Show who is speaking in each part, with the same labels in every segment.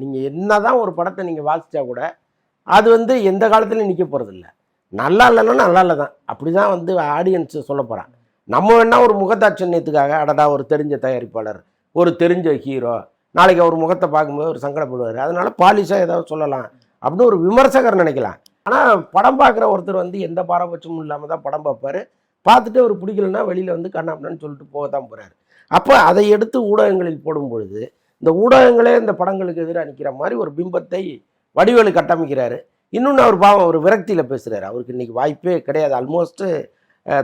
Speaker 1: நீங்கள் என்ன தான் ஒரு படத்தை நீங்கள் வாசித்தா கூட அது வந்து எந்த காலத்துலையும் நிற்க போகிறதில்ல. நல்லா இல்லைன்னா நல்லா இல்லை தான், அப்படி தான் வந்து ஆடியன்ஸு சொல்ல போகிறான். நம்ம வேணால் ஒரு முகத்தாட்சண்யத்துக்காக அடடா ஒரு தெரிஞ்ச தயாரிப்பாளர், ஒரு தெரிஞ்ச ஹீரோ, நாளைக்கு அவர் முகத்தை பார்க்கும்போது ஒரு சங்கடப்படுவார், அதனால் பாலிஷாக ஏதாவது சொல்லலாம் அப்படின்னு ஒரு விமர்சகர் நினைக்கலாம். ஆனால் படம் பார்க்குற ஒருத்தர் வந்து எந்த பாரபட்சமும் இல்லாமல் தான் படம் பார்ப்பார். பார்த்துட்டு அவர் பிடிக்கலன்னா வெளியில் வந்து கண்ணாப்பண்ணு சொல்லிட்டு போக தான் போகிறார். அப்போ அதை எடுத்து ஊடகங்களில் போடும் பொழுது இந்த ஊடகங்களே இந்த படங்களுக்கு எதிராக நிற்கிற மாதிரி ஒரு பிம்பத்தை வடிவேலு கட்டமைக்கிறாரு. இன்னொன்று அவர் பாவம் ஒரு விரக்தியில் பேசுகிறார். அவருக்கு இன்றைக்கி வாய்ப்பே கிடையாது. ஆல்மோஸ்ட்டு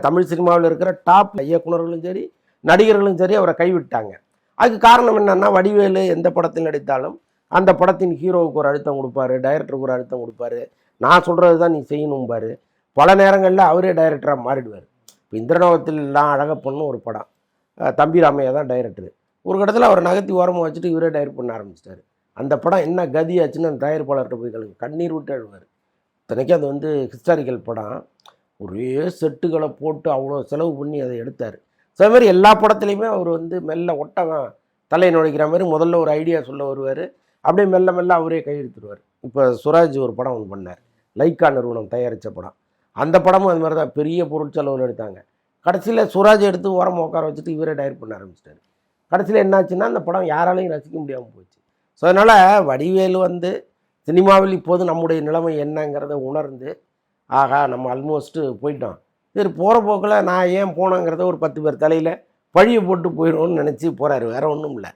Speaker 1: தமிழ் சினிமாவில் இருக்கிற டாப் இயக்குநர்களும் சரி நடிகர்களும் சரி அவரை கைவிட்டாங்க. அதுக்கு காரணம் என்னென்னா, வடிவேலு எந்த படத்தில் நடித்தாலும் அந்த படத்தின் ஹீரோவுக்கு ஒரு அழுத்தம் கொடுப்பாரு, டைரக்டருக்கு ஒரு அழுத்தம் கொடுப்பாரு, நான் சொல்கிறது தான் நீ செய்யணும்பாரு. பல நேரங்களில் அவரே டைரக்டராக மாறிடுவார். இப்போ இந்திரநோகத்திலாம் அழகப்பண்ணு ஒரு படம், தம்பி ராமையா தான் டைரக்டர். ஒரு இடத்துல அவர் நகர்த்தி ஓரமாக வச்சுட்டு இவரே டைரக்ட் பண்ண ஆரம்பிச்சிட்டாரு. அந்த படம் என்ன கதியாச்சுன்னு அந்த தயாரிப்பாளர்கிட்ட போய் கழுவி கண்ணீர் விட்டு அழுவார். இத்தனைக்கும் அது வந்து ஹிஸ்டாரிக்கல் படம், ஒரே செட்டுகளை போட்டு அவ்வளோ செலவு பண்ணி அதை எடுத்தார். ஸோ அது மாதிரி எல்லா படத்துலையுமே அவர் வந்து மெல்ல ஒட்டகம் தலையை நுழைக்கிற மாதிரி முதல்ல ஒரு ஐடியா சொல்ல வருவார், அப்படியே மெல்ல மெல்ல அவரே கையெழுத்துருவார். இப்போ சுராஜ் ஒரு படம் ஒன்று பண்ணார், லைக்கா நிறுவனம் தயாரித்த படம். அந்த படமும் அது மாதிரி தான் பெரிய பொருட்செலவில் எடுத்தாங்க. கடைசியில் சுராஜ் எடுத்து ஓரமாக உட்கார வச்சுட்டு இவரே டைரக்ட் பண்ண ஆரம்பிச்சிட்டாரு. கடைசியில் என்னாச்சுன்னா அந்த படம் யாராலையும் ரசிக்க முடியாமல் போச்சு. ஸோ அதனால் வடிவேலு வந்து சினிமாவில் இப்போது நம்முடைய நிலைமை என்னங்கிறத உணர்ந்து, ஆகா நம்ம ஆல்மோஸ்ட்டு போயிட்டோம், சரி போகிற போக்கில் நான் ஏன் போனோங்கிறத ஒரு 10 பேர் தலையில் பழியை போட்டு போயிடும்னு நினச்சி போகிறாரு, வேறு ஒன்றும் இல்லை.